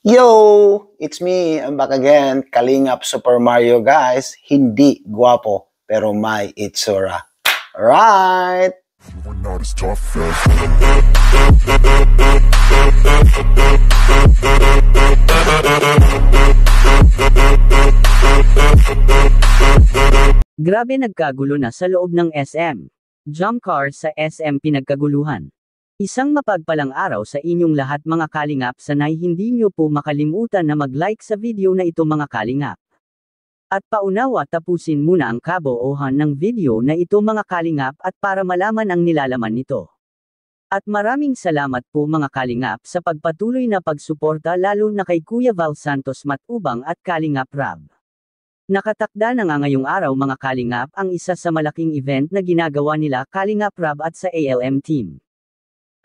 Yo! It's me, I'm back again, Kalingap Super Mario guys. Hindi guwapo, pero may itsura. Alright! Grabe, nagkagulo na sa loob ng SM. Jump car sa SM pinagkaguluhan. Isang mapagpalang araw sa inyong lahat mga kalingap, sanay hindi nyo po makalimutan na mag-like sa video na ito mga kalingap. At paunawa, tapusin muna ang kaboohan ng video na ito mga kalingap at para malaman ang nilalaman nito. At maraming salamat po mga kalingap sa pagpatuloy na pagsuporta, lalo na kay Kuya Val Santos Matubang at Kalingap Rab. Nakatakda na nga ngayong araw mga kalingap ang isa sa malaking event na ginagawa nila Kalingap Rab at sa ALM team.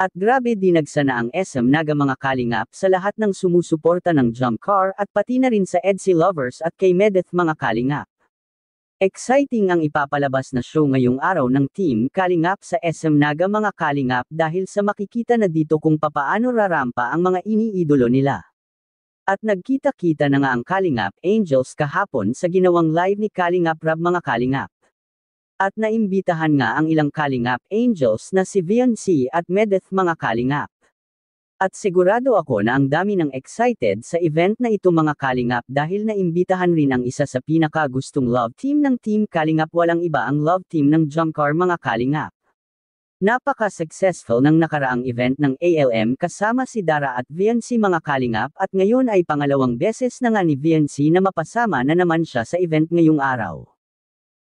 At grabe, dinagsana ang SM Naga mga kalingap sa lahat ng sumusuporta ng Jump Car at pati na rin sa EDC lovers at kay Medeth mga kalingap. Exciting ang ipapalabas na show ngayong araw ng Team Kalingap sa SM Naga mga kalingap dahil sa makikita na dito kung papaano rarampa ang mga iniidolo nila. At nagkita-kita na nga ang Kalingap Angels kahapon sa ginawang live ni Kalingap Rab mga kalingap. At naimbitahan nga ang ilang Kalingap Angels na si VNC at Medeth mga kalingap. At sigurado ako na ang dami ng excited sa event na ito mga kalingap dahil naimbitahan rin ang isa sa pinaka-gustong love team ng Team Kalingap, walang iba ang love team ng Jump Car mga kalingap. Napaka-successful ng nakaraang event ng ALM kasama si Dara at VNC mga kalingap at ngayon ay pangalawang beses na nga ni VNC na mapasama na naman siya sa event ngayong araw.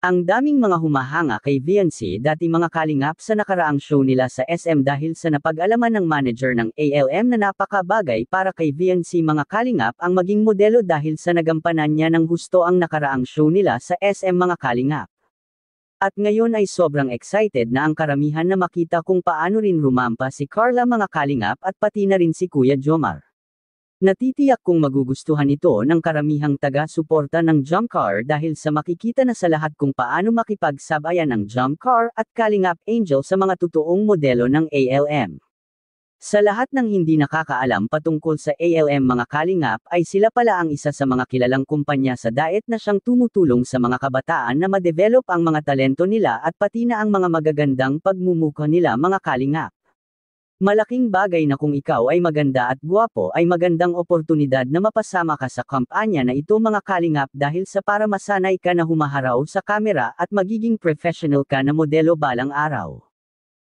Ang daming mga humahanga kay VNC dati mga kalingap sa nakaraang show nila sa SM dahil sa napag-alaman ng manager ng ALM na napakabagay para kay VNC mga kalingap ang maging modelo dahil sa nagampanan niya ng gusto ang nakaraang show nila sa SM mga kalingap. At ngayon ay sobrang excited na ang karamihan na makita kung paano rin rumampa si Carla mga kalingap at pati na rin si Kuya Jomar. Natitiyak kung magugustuhan ito ng karamihang taga-suporta ng Jump Car dahil sa makikita na sa lahat kung paano makipagsabayan ng Jump Car at Kalingap Angel sa mga totoong modelo ng ALM. Sa lahat ng hindi nakakaalam patungkol sa ALM mga kalingap ay sila pala ang isa sa mga kilalang kumpanya sa diet na siyang tumutulong sa mga kabataan na ma-develop ang mga talento nila at pati na ang mga magagandang pagmumukha nila mga kalingap. Malaking bagay na kung ikaw ay maganda at guwapo ay magandang oportunidad na mapasama ka sa kampanya na ito mga kalingap dahil sa para masanay ka na humaharaw sa kamera at magiging professional ka na modelo balang araw.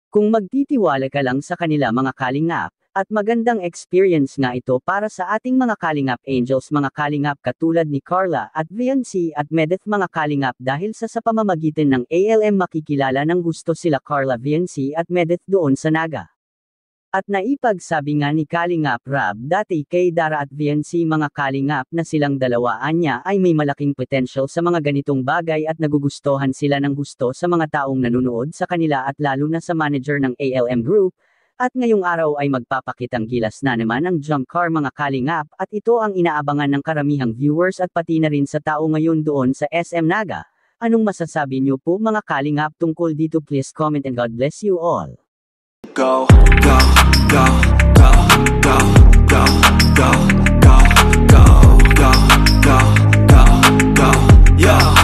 Kung magtitiwala ka lang sa kanila mga kalingap, at magandang experience nga ito para sa ating mga Kalingap Angels mga kalingap katulad ni Carla at VNC at Medeth mga kalingap dahil sa pamamagitan ng ALM makikilala ng gusto sila Carla VNC at Medeth doon sa Naga. At naipagsabi nga ni Kalingap Rab dati kay Dara at VNC mga kalingap na silang dalawaan niya ay may malaking potential sa mga ganitong bagay at nagugustuhan sila ng gusto sa mga taong nanonood sa kanila at lalo na sa manager ng ALM Group. At ngayong araw ay magpapakitang gilas na naman ang Jump Car mga kalingap at ito ang inaabangan ng karamihang viewers at pati na rin sa tao ngayon doon sa SM Naga. Anong masasabi niyo po mga kalingap tungkol dito? Please comment and God bless you all. Go, go, go, go, go, go, go, go, go, go, go, go, go, yo.